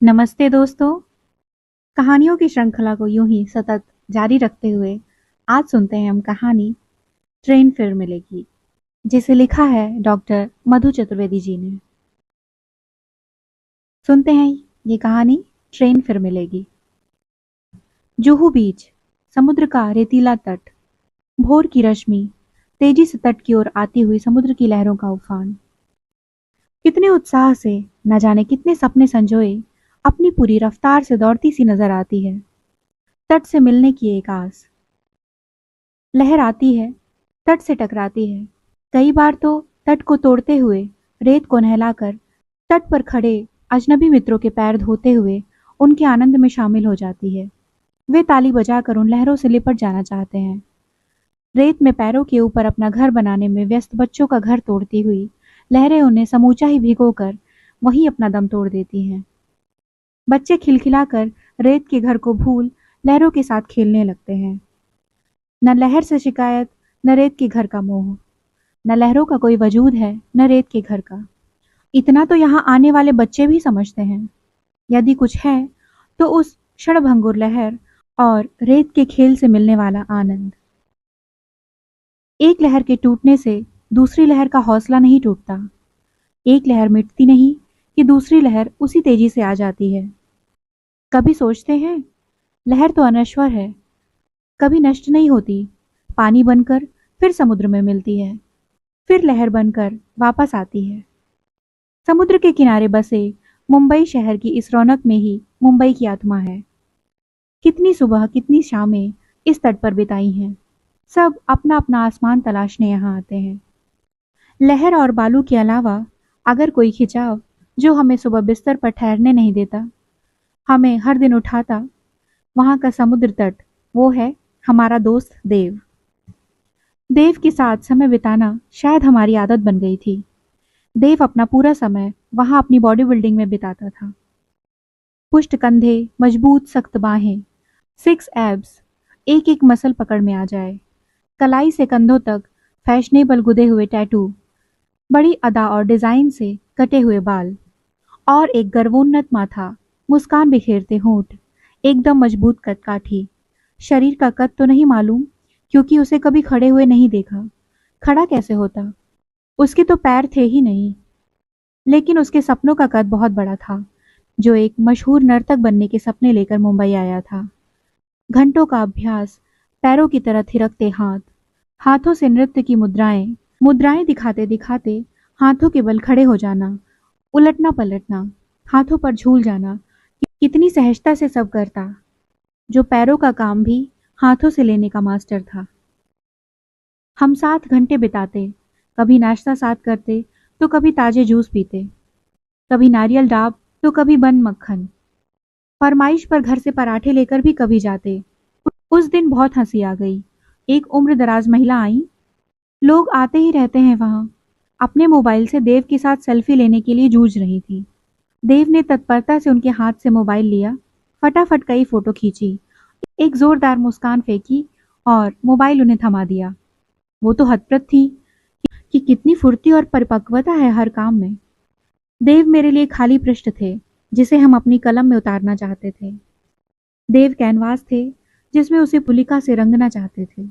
नमस्ते दोस्तों। कहानियों की श्रृंखला को यूं ही सतत जारी रखते हुए आज सुनते हैं हम कहानी ट्रेन फिर मिलेगी, जिसे लिखा है डॉक्टर मधु चतुर्वेदी जी ने। सुनते हैं ये कहानी ट्रेन फिर मिलेगी। जुहू बीच, समुद्र का रेतीला तट, भोर की रश्मि, तेजी से तट की ओर आती हुई समुद्र की लहरों का उफान। कितने उत्साह से, न जाने कितने सपने संजोए, अपनी पूरी रफ्तार से दौड़ती सी नजर आती है तट से मिलने की एक आस। लहर आती है, तट से टकराती है, कई बार तो तट को तोड़ते हुए रेत को नहलाकर तट पर खड़े अजनबी मित्रों के पैर धोते हुए उनके आनंद में शामिल हो जाती है। वे ताली बजाकर उन लहरों से लिपट जाना चाहते हैं। रेत में पैरों के ऊपर अपना घर बनाने में व्यस्त बच्चों का घर तोड़ती हुई लहरें उन्हें समूचा ही भिगोकर वहीं अपना दम तोड़ देती हैं। बच्चे खिलखिलाकर रेत के घर को भूल लहरों के साथ खेलने लगते हैं। न लहर से शिकायत, न रेत के घर का मोह, न लहरों का कोई वजूद है, न रेत के घर का। इतना तो यहाँ आने वाले बच्चे भी समझते हैं। यदि कुछ है तो उस क्षणभंगुर लहर और रेत के खेल से मिलने वाला आनंद। एक लहर के टूटने से दूसरी लहर का हौसला नहीं टूटता। एक लहर मिटती नहीं कि दूसरी लहर उसी तेजी से आ जाती है। कभी सोचते हैं, लहर तो अनश्वर है, कभी नष्ट नहीं होती, पानी बनकर फिर समुद्र में मिलती है, फिर लहर बनकर वापस आती है। समुद्र के किनारे बसे मुंबई शहर की इस रौनक में ही मुंबई की आत्मा है। कितनी सुबह, कितनी शामें इस तट पर बिताई हैं। सब अपना अपना आसमान तलाशने यहाँ आते हैं। लहर और बालू के अलावा अगर कोई खिंचाव जो हमें सुबह बिस्तर पर ठहरने नहीं देता, हमें हर दिन उठाता, वहां का समुद्र तट, वो है हमारा दोस्त देव। देव के साथ समय बिताना शायद हमारी आदत बन गई थी। देव अपना पूरा समय वहां अपनी बॉडी बिल्डिंग में बिताता था। पुष्ट कंधे, मजबूत सख्त बाहें, सिक्स एब्स, एक एक मसल पकड़ में आ जाए, कलाई से कंधों तक फैशनेबल गुदे हुए टैटू, बड़ी अदा और डिजाइन से कटे हुए बाल, और एक गर्वोन्नत माथा, मुस्कान बिखेरते होंठ, एकदम मजबूत कदकाठी। शरीर का कद तो नहीं मालूम, क्योंकि उसे कभी खड़े हुए नहीं देखा। खड़ा कैसे होता? उसके तो पैर थे ही नहीं। लेकिन उसके सपनों का कद बहुत बड़ा था, जो एक मशहूर नर्तक बनने के सपने लेकर मुंबई आया था। घंटों का अभ्यास, पैरों की तरह थिरकते हाथ, हाथों से नृत्य की मुद्राएं, मुद्राएं दिखाते दिखाते हाथों के बल खड़े हो जाना, उलटना पलटना, हाथों पर झूल जाना। कितनी सहजता से सब करता, जो पैरों का काम भी हाथों से लेने का मास्टर था। हम 7 घंटे बिताते, कभी नाश्ता साथ करते तो कभी ताजे जूस पीते, कभी नारियल डाब तो कभी बन मक्खन। फरमाइश पर घर से पराठे लेकर भी कभी जाते। उस दिन बहुत हंसी आ गई। एक उम्र दराज महिला आई। लोग आते ही रहते हैं वहां। अपने मोबाइल से देव के साथ सेल्फी लेने के लिए जूझ रही थी। देव ने तत्परता से उनके हाथ से मोबाइल लिया, फटाफट कई फोटो खींची, एक जोरदार मुस्कान फेंकी और मोबाइल उन्हें थमा दिया। वो तो हतप्रभ थी कि कितनी फुर्ती और परिपक्वता है हर काम में। देव मेरे लिए खाली पृष्ठ थे, जिसे हम अपनी कलम में उतारना चाहते थे। देव कैनवास थे, जिसमें उसे पुलिका से रंगना चाहते थे।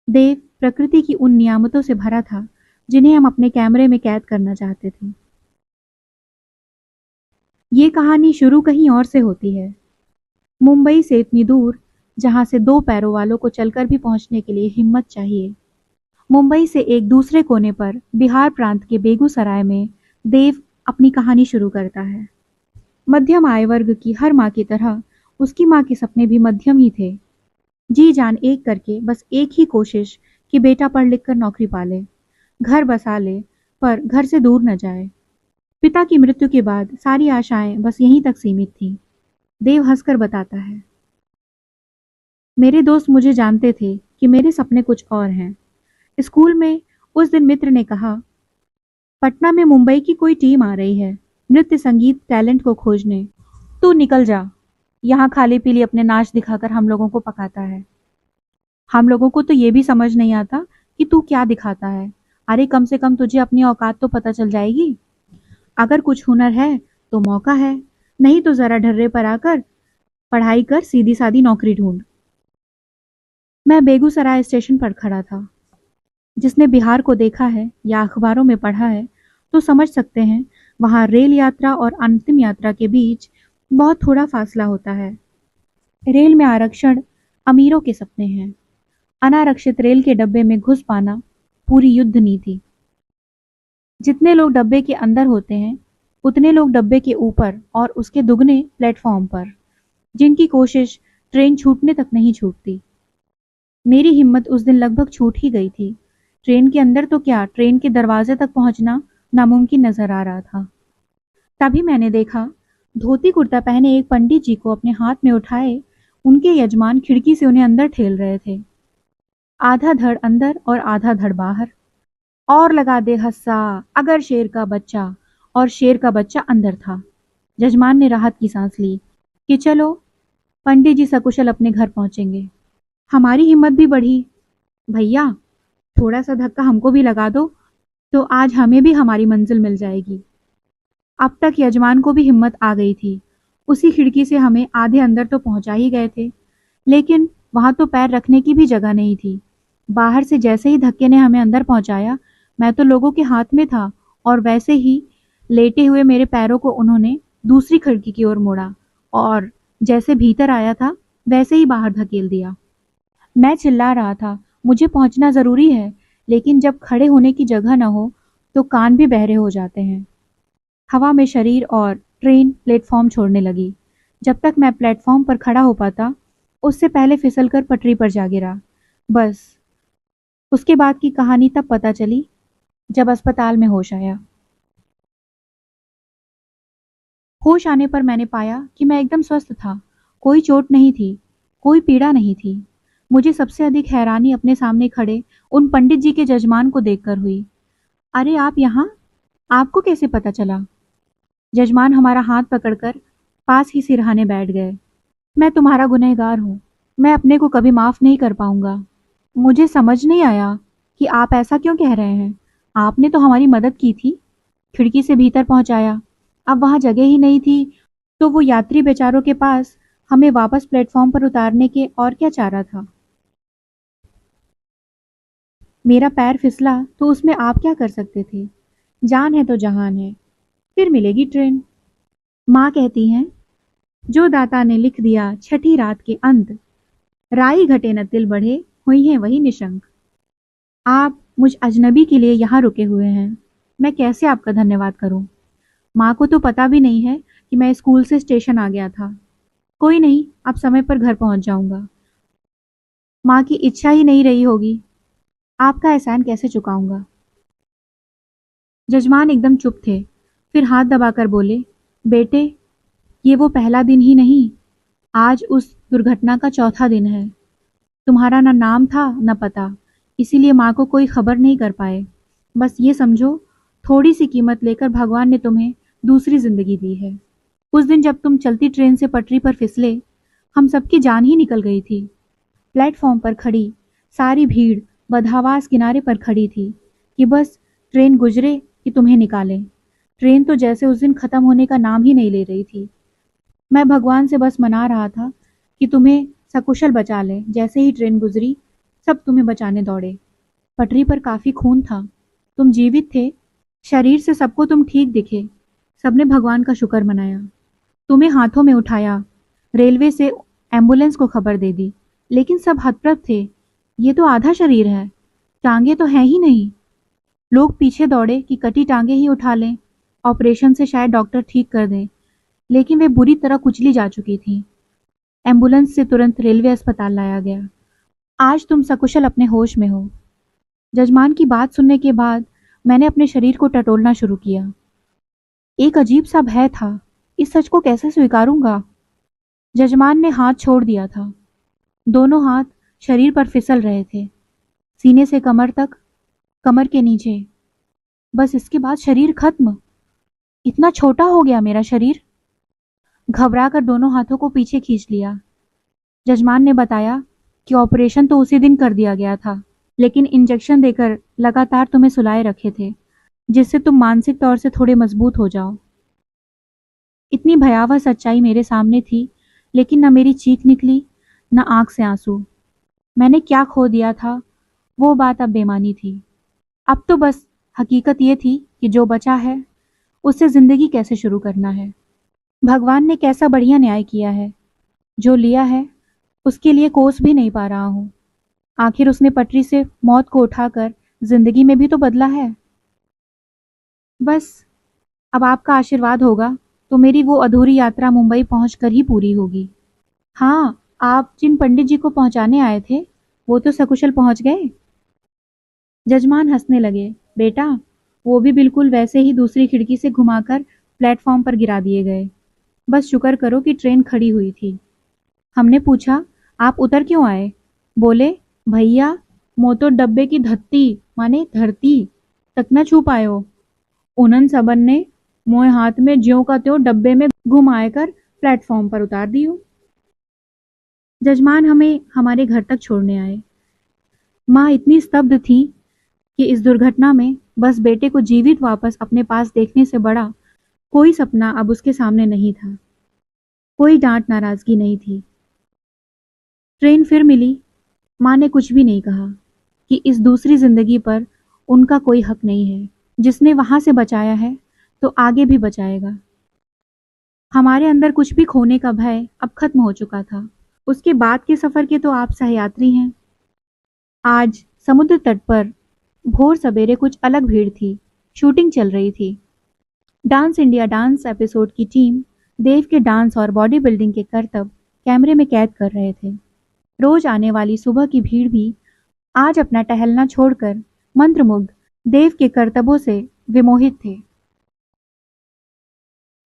देव प्रकृति की उन नियामतों से भरा था, जिन्हें हम अपने कैमरे में कैद करना चाहते थे। ये कहानी शुरू कहीं और से होती है, मुंबई से इतनी दूर, जहां से 2 पैरों वालों को चलकर भी पहुंचने के लिए हिम्मत चाहिए। मुंबई से एक दूसरे कोने पर बिहार प्रांत के बेगूसराय में देव अपनी कहानी शुरू करता है। मध्यम आय वर्ग की हर माँ की तरह उसकी माँ के सपने भी मध्यम ही थे। जी जान एक करके बस एक ही कोशिश कि बेटा पढ़ लिख कर नौकरी पाले, घर बसा ले, पर घर से दूर न जाए। पिता की मृत्यु के बाद सारी आशाएं बस यहीं तक सीमित थीं। देव हंसकर बताता है, मेरे दोस्त मुझे जानते थे कि मेरे सपने कुछ और हैं। स्कूल में उस दिन मित्र ने कहा, पटना में मुंबई की कोई टीम आ रही है नृत्य संगीत टैलेंट को खोजने, तू निकल जा। यहाँ खाली पीली अपने नाच दिखाकर हम लोगों को पकाता है। हम लोगों को तो ये भी समझ नहीं आता कि तू क्या दिखाता है। अरे कम से कम तुझे अपनी औकात तो पता चल जाएगी। अगर कुछ हुनर है तो मौका है, नहीं तो जरा ढर्रे पर आकर पढ़ाई कर सीधी सादी नौकरी ढूंढ। मैं बेगूसराय स्टेशन पर खड़ा था। जिसने बिहार को देखा है या अखबारों में पढ़ा है तो समझ सकते हैं, वहां रेल यात्रा और अंतिम यात्रा के बीच बहुत थोड़ा फासला होता है। रेल में आरक्षण अमीरों के सपने हैं। अनारक्षित रेल के डब्बे में घुस पाना पूरी युद्ध नीति। जितने लोग डब्बे के अंदर होते हैं उतने लोग डब्बे के ऊपर और उसके दुगने प्लेटफॉर्म पर, जिनकी कोशिश ट्रेन छूटने तक नहीं छूटती। मेरी हिम्मत उस दिन लगभग छूट ही गई थी। ट्रेन के अंदर तो क्या, ट्रेन के दरवाजे तक पहुंचना नामुमकिन नजर आ रहा था। तभी मैंने देखा, धोती कुर्ता पहने एक पंडित जी को अपने हाथ में उठाए उनके यजमान खिड़की से उन्हें अंदर ठेल रहे थे। आधा धड़ अंदर और आधा धड़ बाहर। और लगा दे हस्सा अगर शेर का बच्चा, और शेर का बच्चा अंदर था। जजमान ने राहत की सांस ली कि चलो, पंडित जी सकुशल अपने घर पहुंचेंगे। हमारी हिम्मत भी बढ़ी। भैया, थोड़ा सा धक्का हमको भी लगा दो तो आज हमें भी हमारी मंजिल मिल जाएगी। अब तक यजमान को भी हिम्मत आ गई थी। उसी खिड़की से हमें आधे अंदर तो पहुंचा ही गए थे, लेकिन वहां तो पैर रखने की भी जगह नहीं थी। बाहर से जैसे ही धक्के ने हमें अंदर पहुंचाया, मैं तो लोगों के हाथ में था और वैसे ही लेटे हुए मेरे पैरों को उन्होंने दूसरी खिड़की की ओर मोड़ा और जैसे भीतर आया था वैसे ही बाहर धकेल दिया। मैं चिल्ला रहा था, मुझे पहुंचना जरूरी है, लेकिन जब खड़े होने की जगह न हो तो कान भी बहरे हो जाते हैं। हवा में शरीर और ट्रेन प्लेटफॉर्म छोड़ने लगी। जब तक मैं प्लेटफॉर्म पर खड़ा हो पाता उससे पहले फिसलकर पटरी पर जा गिरा। बस उसके बाद की कहानी तब पता चली जब अस्पताल में होश आया। होश आने पर मैंने पाया कि मैं एकदम स्वस्थ था। कोई चोट नहीं थी, कोई पीड़ा नहीं थी। मुझे सबसे अधिक हैरानी अपने सामने खड़े उन पंडित जी के जजमान को देखकर हुई। अरे आप यहाँ, आपको कैसे पता चला? जजमान हमारा हाथ पकड़कर पास ही सिरहाने बैठ गए। मैं तुम्हारा गुनहगार हूँ। मैं अपने को कभी माफ नहीं कर पाऊंगा। मुझे समझ नहीं आया कि आप ऐसा क्यों कह रहे हैं। आपने तो हमारी मदद की थी, खिड़की से भीतर पहुंचाया। अब वहां जगह ही नहीं थी तो वो यात्री बेचारों के पास हमें वापस प्लेटफॉर्म पर उतारने के और क्या चारा था। मेरा पैर फिसला तो उसमें आप क्या कर सकते थे। जान है तो जहान है, फिर मिलेगी ट्रेन। माँ कहती हैं, जो दाता ने लिख दिया छठी रात के अंत, राई घटे न तिल बढ़े, हुई हैं वही निशंक। आप मुझ अजनबी के लिए यहाँ रुके हुए हैं, मैं कैसे आपका धन्यवाद करूं। माँ को तो पता भी नहीं है कि मैं स्कूल से स्टेशन आ गया था। कोई नहीं, अब समय पर घर पहुंच जाऊंगा। माँ की इच्छा ही नहीं रही होगी, आपका एहसान कैसे चुकाऊंगा। जजमान एकदम चुप थे, फिर हाथ दबाकर बोले, बेटे, ये वो पहला दिन ही नहीं, आज उस दुर्घटना का चौथा दिन है। तुम्हारा ना नाम था न पता, इसीलिए माँ को कोई खबर नहीं कर पाए। बस ये समझो, थोड़ी सी कीमत लेकर भगवान ने तुम्हें दूसरी जिंदगी दी है। उस दिन जब तुम चलती ट्रेन से पटरी पर फिसले, हम सबकी जान ही निकल गई थी। प्लेटफॉर्म पर खड़ी सारी भीड़ बदहवास किनारे पर खड़ी थी कि बस ट्रेन गुजरे कि तुम्हें निकालें। ट्रेन तो जैसे उस दिन खत्म होने का नाम ही नहीं ले रही थी। मैं भगवान से बस मना रहा था कि तुम्हें सकुशल बचा लें। जैसे ही ट्रेन गुजरी, सब तुम्हें बचाने दौड़े। पटरी पर काफी खून था, तुम जीवित थे, शरीर से सबको तुम ठीक दिखे। सबने भगवान का शुक्र मनाया, तुम्हें हाथों में उठाया, रेलवे से एम्बुलेंस को खबर दे दी। लेकिन सब हतप्रभ थे, ये तो आधा शरीर है, टांगे तो हैं ही नहीं। लोग पीछे दौड़े कि कटी टांगे ही उठा लें, ऑपरेशन से शायद डॉक्टर ठीक कर दें, लेकिन वे बुरी तरह कुचली जा चुकी थीं। एम्बुलेंस से तुरंत रेलवे अस्पताल लाया गया। आज तुम सकुशल अपने होश में हो। जजमान की बात सुनने के बाद मैंने अपने शरीर को टटोलना शुरू किया। एक अजीब सा भय था, इस सच को कैसे स्वीकारूंगा। जजमान ने हाथ छोड़ दिया था। दोनों हाथ शरीर पर फिसल रहे थे, सीने से कमर तक, कमर के नीचे। बस इसके बाद शरीर खत्म। इतना छोटा हो गया मेरा शरीर। घबरा कर दोनों हाथों को पीछे खींच लिया। जजमान ने बताया कि ऑपरेशन तो उसी दिन कर दिया गया था, लेकिन इंजेक्शन देकर लगातार तुम्हें सुलाए रखे थे, जिससे तुम मानसिक तौर से थोड़े मजबूत हो जाओ। इतनी भयावह सच्चाई मेरे सामने थी, लेकिन न मेरी चीख निकली, न आंख से आंसू। मैंने क्या खो दिया था, वो बात अब बेमानी थी। अब तो बस हकीकत ये थी कि जो बचा है, उससे जिंदगी कैसे शुरू करना है। भगवान ने कैसा बढ़िया न्याय किया है। जो लिया है, उसके लिए कोस भी नहीं पा रहा हूँ। आखिर उसने पटरी से मौत को उठाकर जिंदगी में भी तो बदला है। बस अब आपका आशीर्वाद होगा तो मेरी वो अधूरी यात्रा मुंबई पहुंचकर ही पूरी होगी। हाँ, आप जिन पंडित जी को पहुंचाने आए थे, वो तो सकुशल पहुंच गए। जजमान हंसने लगे। बेटा, वो भी बिल्कुल वैसे ही दूसरी खिड़की से घुमाकर प्लेटफॉर्म पर गिरा दिए गए। बस शुक्र करो कि ट्रेन खड़ी हुई थी। हमने पूछा, आप उतर क्यों आए? बोले, भैया, मोतो डब्बे की धत्ती माने धरती तक न छू पायो। उन्हन सबन ने मोए हाथ में ज्यों का त्यों डब्बे में घुमाए कर प्लेटफॉर्म पर उतार दियो। जजमान हमें हमारे घर तक छोड़ने आए। माँ इतनी स्तब्ध थी कि इस दुर्घटना में बस बेटे को जीवित वापस अपने पास देखने से बड़ा कोई सपना अब उसके सामने नहीं था। कोई डांट नाराजगी नहीं थी। ट्रेन फिर मिली। माँ ने कुछ भी नहीं कहा कि इस दूसरी जिंदगी पर उनका कोई हक नहीं है। जिसने वहां से बचाया है तो आगे भी बचाएगा। हमारे अंदर कुछ भी खोने का भय अब खत्म हो चुका था। उसके बाद के सफर के तो आप सहयात्री हैं। आज समुद्र तट पर भोर सवेरे कुछ अलग भीड़ थी। शूटिंग चल रही थी। डांस इंडिया डांस एपिसोड की टीम देव के डांस और बॉडी बिल्डिंग के करतब कैमरे में कैद कर रहे थे। रोज आने वाली सुबह की भीड़ भी आज अपना टहलना छोड़कर मंत्रमुग्ध देव के करतबों से विमोहित थे।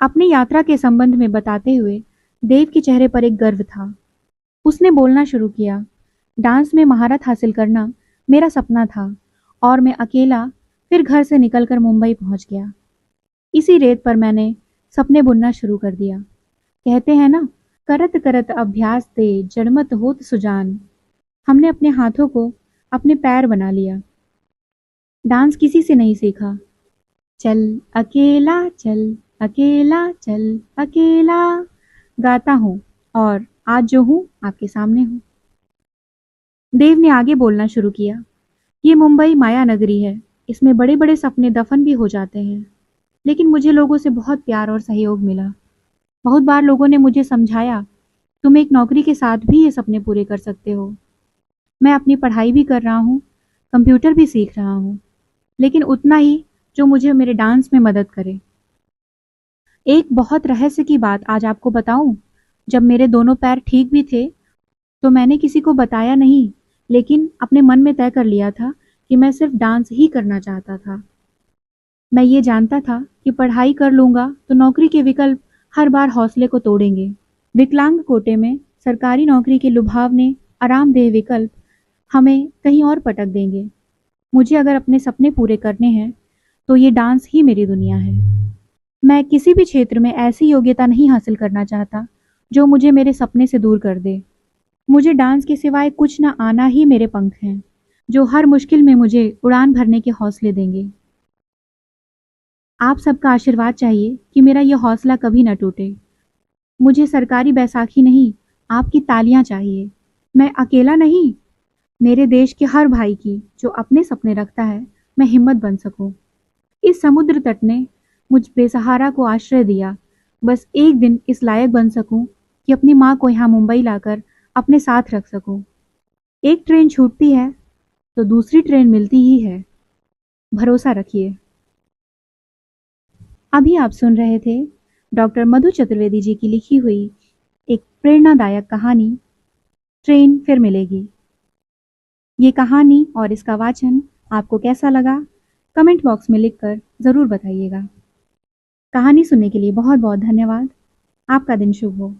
अपनी यात्रा के संबंध में बताते हुए देव के चेहरे पर एक गर्व था। उसने बोलना शुरू किया, डांस में महारत हासिल करना मेरा सपना था और मैं अकेला फिर घर से निकलकर मुंबई पहुंच गया। इसी रेत पर मैंने सपने बुनना शुरू कर दिया। कहते हैं ना, करत करत अभ्यास ते जड़मत होत सुजान। हमने अपने हाथों को अपने पैर बना लिया। डांस किसी से नहीं सीखा। चल अकेला चल, अकेला चल, अकेला गाता हूँ और आज जो हूँ आपके सामने हूँ। देव ने आगे बोलना शुरू किया। ये मुंबई माया नगरी है। इसमें बड़े बड़े सपने दफन भी हो जाते हैं। लेकिन मुझे लोगों से बहुत प्यार और सहयोग मिला। बहुत बार लोगों ने मुझे समझाया, तुम एक नौकरी के साथ भी ये सपने पूरे कर सकते हो। मैं अपनी पढ़ाई भी कर रहा हूँ, कंप्यूटर भी सीख रहा हूँ, लेकिन उतना ही जो मुझे मेरे डांस में मदद करे। एक बहुत रहस्य की बात आज आपको बताऊं। जब मेरे दोनों पैर ठीक भी थे तो मैंने किसी को बताया नहीं, लेकिन अपने मन में तय कर लिया था कि मैं सिर्फ डांस ही करना चाहता था। मैं ये जानता था कि पढ़ाई कर लूंगा तो नौकरी के विकल्प हर बार हौसले को तोड़ेंगे। विकलांग कोटे में सरकारी नौकरी के लुभावने आरामदेह विकल्प हमें कहीं और पटक देंगे। मुझे अगर अपने सपने पूरे करने हैं तो ये डांस ही मेरी दुनिया है। मैं किसी भी क्षेत्र में ऐसी योग्यता नहीं हासिल करना चाहता जो मुझे मेरे सपने से दूर कर दे। मुझे डांस के सिवाय कुछ न आना ही मेरे पंख हैं, जो हर मुश्किल में मुझे उड़ान भरने के हौसले देंगे। आप सबका आशीर्वाद चाहिए कि मेरा यह हौसला कभी न टूटे। मुझे सरकारी बैसाखी नहीं, आपकी तालियां चाहिए। मैं अकेला नहीं, मेरे देश के हर भाई की जो अपने सपने रखता है, मैं हिम्मत बन सकूं। इस समुद्र तट ने मुझ बेसहारा को आश्रय दिया। बस एक दिन इस लायक बन सकूं कि अपनी माँ को यहाँ मुंबई लाकर अपने साथ रख सकूं। एक ट्रेन छूटती है तो दूसरी ट्रेन मिलती ही है। भरोसा रखिए। अभी आप सुन रहे थे डॉक्टर मधु चतुर्वेदी जी की लिखी हुई एक प्रेरणादायक कहानी, ट्रेन फिर मिलेगी। ये कहानी और इसका वाचन आपको कैसा लगा, कमेंट बॉक्स में लिखकर ज़रूर बताइएगा। कहानी सुनने के लिए बहुत बहुत धन्यवाद। आपका दिन शुभ हो।